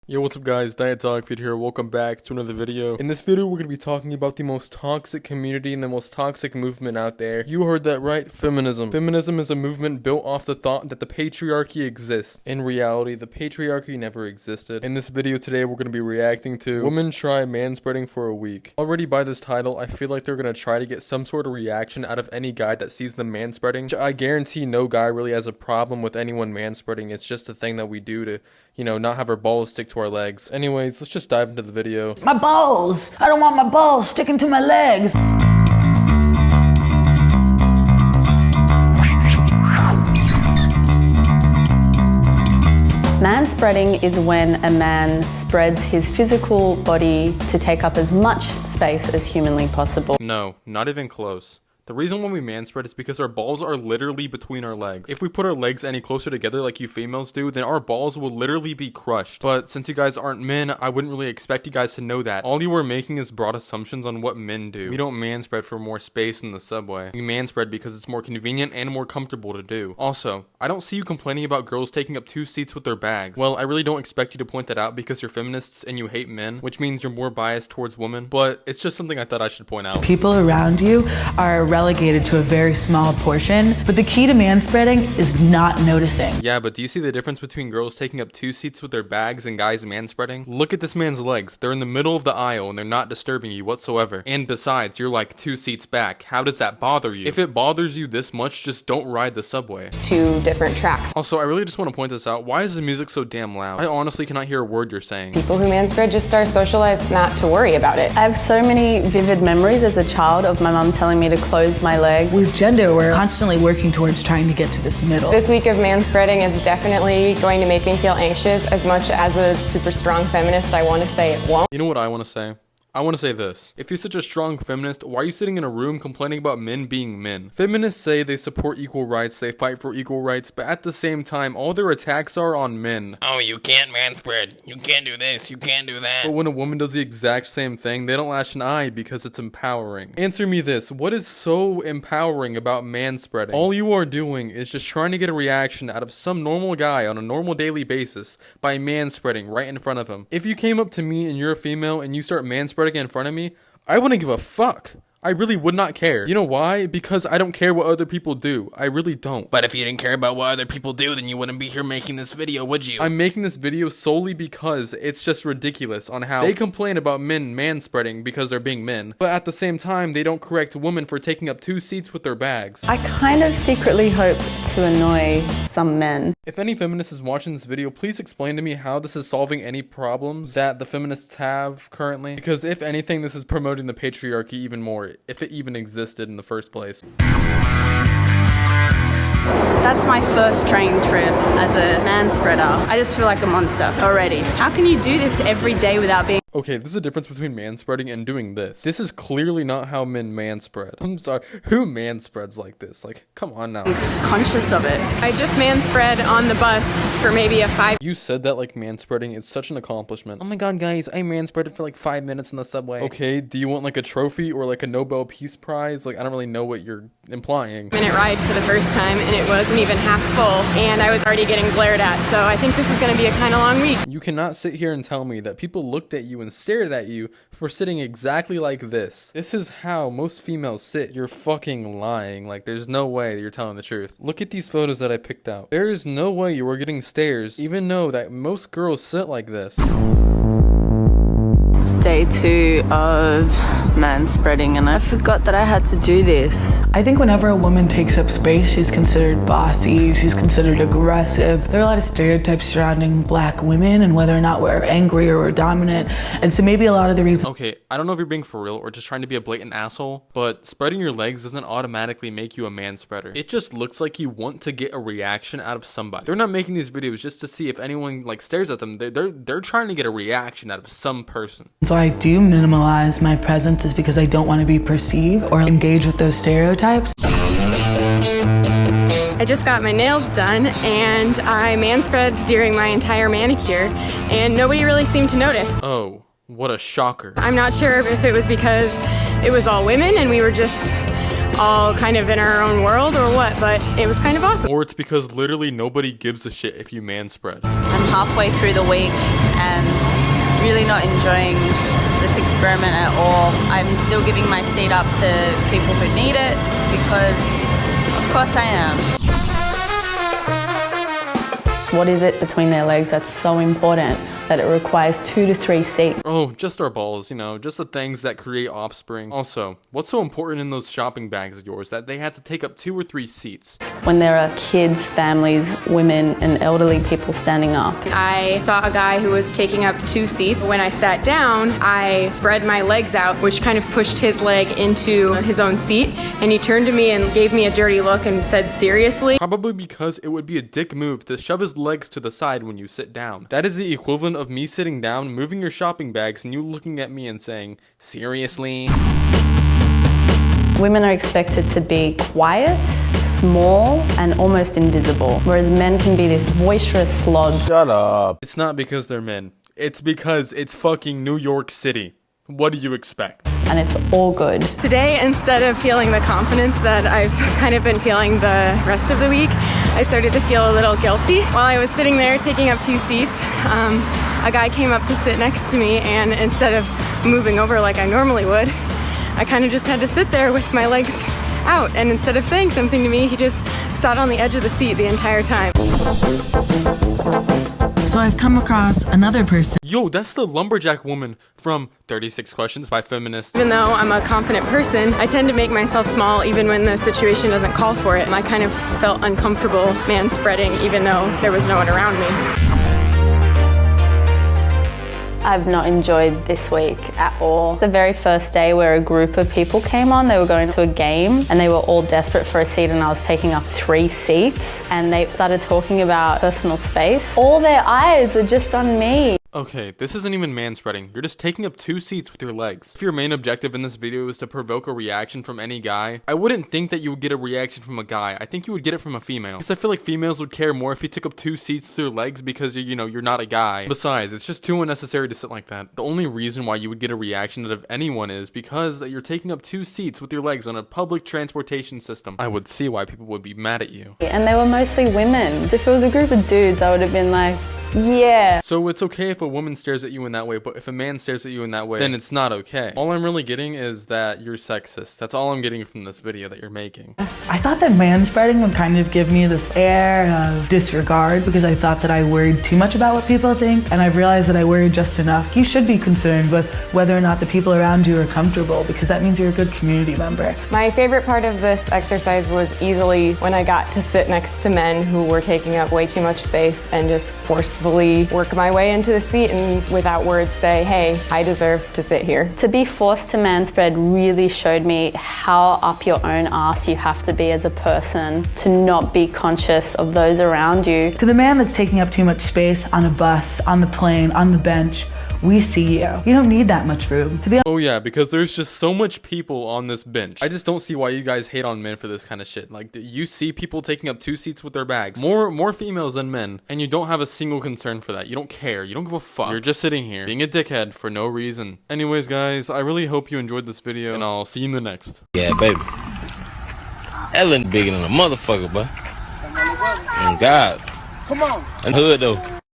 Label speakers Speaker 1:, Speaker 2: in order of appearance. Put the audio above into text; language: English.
Speaker 1: Yo, what's up guys, Diet Dog Feed here, welcome back to another video. In this video, we're going to be talking about the most toxic community and the most toxic movement out there. You heard that right, feminism. Feminism is a movement built off the thought that the patriarchy exists. In reality, the patriarchy never existed. In this video today, we're going to be reacting to Women Try Manspreading for a Week. Already by this title, I feel like they're going to try to get some sort of reaction out of any guy that sees them manspreading. I guarantee no guy really has a problem with anyone manspreading. It's just a thing that we do to, you know, not have our balls stick to our legs. Anyways, let's just dive into the video.
Speaker 2: My balls! I don't want my balls sticking to my legs!
Speaker 3: Manspreading is when a man spreads his physical body to take up as much space as humanly possible.
Speaker 1: No, not even close. The reason why we manspread is because our balls are literally between our legs. If we put our legs any closer together like you females do, then our balls will literally be crushed. But since you guys aren't men, I wouldn't really expect you guys to know that. All you are making is broad assumptions on what men do. We don't manspread for more space in the subway. We manspread because it's more convenient and more comfortable to do. Also, I don't see you complaining about girls taking up 2 seats with their bags. Well, I really don't expect you to point that out because you're feminists and you hate men, which means you're more biased towards women. But it's just something I thought I should point out.
Speaker 2: People around you are relegated to a very small portion, but the key to manspreading is not noticing.
Speaker 1: Yeah, but do you see the difference between girls taking up 2 seats with their bags and guys manspreading? Look at this man's legs. They're in the middle of the aisle and they're not disturbing you whatsoever. And besides, you're like 2 seats back. How does that bother you? If it bothers you this much, just don't ride the subway.
Speaker 4: 2 different tracks.
Speaker 1: Also, I really just want to point this out. Why is the music so damn loud? I honestly cannot hear a word you're saying.
Speaker 4: People who manspread just are socialized not to worry about it.
Speaker 3: I have so many vivid memories as a child of my mum telling me to close my legs.
Speaker 2: With gender, we're constantly working towards trying to get to this middle.
Speaker 4: This week of manspreading is definitely going to make me feel anxious. As much as a super strong feminist, I want to say it won't.
Speaker 1: You know what I want to say? I want to say this. If you're such a strong feminist, why are you sitting in a room complaining about men being men? Feminists say they support equal rights, they fight for equal rights, but at the same time, all their attacks are on men.
Speaker 5: Oh, you can't manspread. You can't do this. You can't do that.
Speaker 1: But when a woman does the exact same thing, they don't lash an eye because it's empowering. Answer me this. What is so empowering about manspreading? All you are doing is just trying to get a reaction out of some normal guy on a normal daily basis by manspreading right in front of him. If you came up to me and you're a female and you start manspreading in front of me, I wouldn't give a fuck. I really would not care. You know why? Because I don't care what other people do. I really don't.
Speaker 5: But if you didn't care about what other people do, then you wouldn't be here making this video, would you?
Speaker 1: I'm making this video solely because it's just ridiculous on how they complain about men manspreading because they're being men, but at the same time, they don't correct women for taking up 2 seats with their bags.
Speaker 3: I kind of secretly hope to annoy some men.
Speaker 1: If any feminist is watching this video, please explain to me how this is solving any problems that the feminists have currently. Because if anything, this is promoting the patriarchy even more, if it even existed in the first place.
Speaker 3: That's my first train trip as a manspreader. I just feel like a monster already. How can you do this every day without being...
Speaker 1: Okay, there's a difference between manspreading and doing this. This is clearly not how men manspread. I'm sorry, who manspreads like this? Like, come on now.
Speaker 3: conscious of it.
Speaker 4: I just manspread on the bus for maybe a 5.
Speaker 1: You said that like manspreading, it's such an accomplishment. Oh my god, guys, I manspreaded for like 5 minutes in the subway. Okay, do you want like a trophy or like a Nobel Peace Prize? Like, I don't really know what you're implying.
Speaker 4: Minute ride for the first time, and it wasn't even half full, and I was already getting glared at, so I think this is going to be a kind of long week.
Speaker 1: You cannot sit here and tell me that people looked at you and stared at you for sitting exactly like this. This is how most females sit. You're fucking lying. Like, there's no way that you're telling the truth. Look at these photos that I picked out. There is no way you were getting stares, even though that most girls sit like this.
Speaker 3: It's day 2 of manspreading and I forgot that I had to do this.
Speaker 2: I think whenever a woman takes up space, she's considered bossy, she's considered aggressive. There are a lot of stereotypes surrounding black women and whether or not we're angry or we're dominant. And so maybe a lot of the reason...
Speaker 1: Okay, I don't know if you're being for real or just trying to be a blatant asshole, but spreading your legs doesn't automatically make you a manspreader. It just looks like you want to get a reaction out of somebody. They're not making these videos just to see if anyone like stares at them. They're trying to get a reaction out of some person.
Speaker 2: So I do minimalize my presence is because I don't want to be perceived or engage with those stereotypes.
Speaker 4: I just got my nails done, and I manspread during my entire manicure, and nobody really seemed to notice.
Speaker 1: Oh, what a shocker.
Speaker 4: I'm not sure if it was because it was all women and we were just all kind of in our own world or what, but it was kind of awesome.
Speaker 1: Or it's because literally nobody gives a shit if you manspread.
Speaker 3: I'm halfway through the week and really not enjoying this experiment at all. I'm still giving my seat up to people who need it because, of course, I am. What is it between their legs that's so important that it requires 2 to 3 seats?
Speaker 1: Oh, just our balls, you know, just the things that create offspring. Also, what's so important in those shopping bags of yours that they had to take up 2 or 3 seats?
Speaker 3: When there are kids, families, women, and elderly people standing up.
Speaker 4: I saw a guy who was taking up 2 seats. When I sat down, I spread my legs out, which kind of pushed his leg into his own seat, and he turned to me and gave me a dirty look and said, "Seriously?"
Speaker 1: Probably because it would be a dick move to shove his legs to the side when you sit down. That is the equivalent of me sitting down, moving your shopping bags, and you looking at me and saying, "Seriously?"
Speaker 3: Women are expected to be quiet, small, and almost invisible, whereas men can be this boisterous slobs.
Speaker 6: Shut up.
Speaker 1: It's not because they're men. It's because it's fucking New York City. What do you expect?
Speaker 3: And it's all good.
Speaker 4: Today, instead of feeling the confidence that I've kind of been feeling the rest of the week, I started to feel a little guilty. While I was sitting there taking up 2 seats, a guy came up to sit next to me, and instead of moving over like I normally would, I kind of just had to sit there with my legs out, and instead of saying something to me, he just sat on the edge of the seat the entire time.
Speaker 2: So I've come across another person.
Speaker 1: Yo, that's the lumberjack woman from 36 Questions by Feminists.
Speaker 4: Even though I'm a confident person, I tend to make myself small even when the situation doesn't call for it. I kind of felt uncomfortable man-spreading even though there was no one around me.
Speaker 3: I've not enjoyed this week at all. The very first day where a group of people came on, they were going to a game and they were all desperate for a seat, and I was taking up 3 seats, and they started talking about personal space. All their eyes were just on me.
Speaker 1: Okay, this isn't even manspreading. You're just taking up 2 seats with your legs. If your main objective in this video is to provoke a reaction from any guy, I wouldn't think that you would get a reaction from a guy. I think you would get it from a female. Because I feel like females would care more if you took up 2 seats with your legs because you know, you're not a guy. Besides, it's just too unnecessary to sit like that. The only reason why you would get a reaction out of anyone is because that you're taking up 2 seats with your legs on a public transportation system. I would see why people would be mad at you.
Speaker 3: And they were mostly women. So if it was a group of dudes, I would have been like, yeah.
Speaker 1: So it's okay if a woman stares at you in that way, but if a man stares at you in that way, then it's not okay. All I'm really getting is that you're sexist. That's all I'm getting from this video that you're making.
Speaker 2: I thought that manspreading would kind of give me this air of disregard because I thought that I worried too much about what people think, and I've realized that I worry just enough. You should be concerned with whether or not the people around you are comfortable, because that means you're a good community member.
Speaker 4: My favorite part of this exercise was easily when I got to sit next to men who were taking up way too much space and just forcefully work my way into the seat and without words say, "Hey, I deserve to sit here."
Speaker 3: To be forced to manspread really showed me how up your own ass you have to be as a person to not be conscious of those around you.
Speaker 2: To the man that's taking up too much space on a bus, on the plane, on the bench, we see you. You don't need that much room. To the
Speaker 1: Oh yeah, because there's just so much people on this bench. I just don't see why you guys hate on men for this kind of shit. Like, you see people taking up 2 seats with their bags. More females than men. And you don't have a single concern for that. You don't care. You don't give a fuck. You're just sitting here being a dickhead for no reason. Anyways, guys, I really hope you enjoyed this video, and I'll see you in the next.
Speaker 6: Yeah, baby. Ellen bigger than a motherfucker, boy. And God. Come on. And hood, though.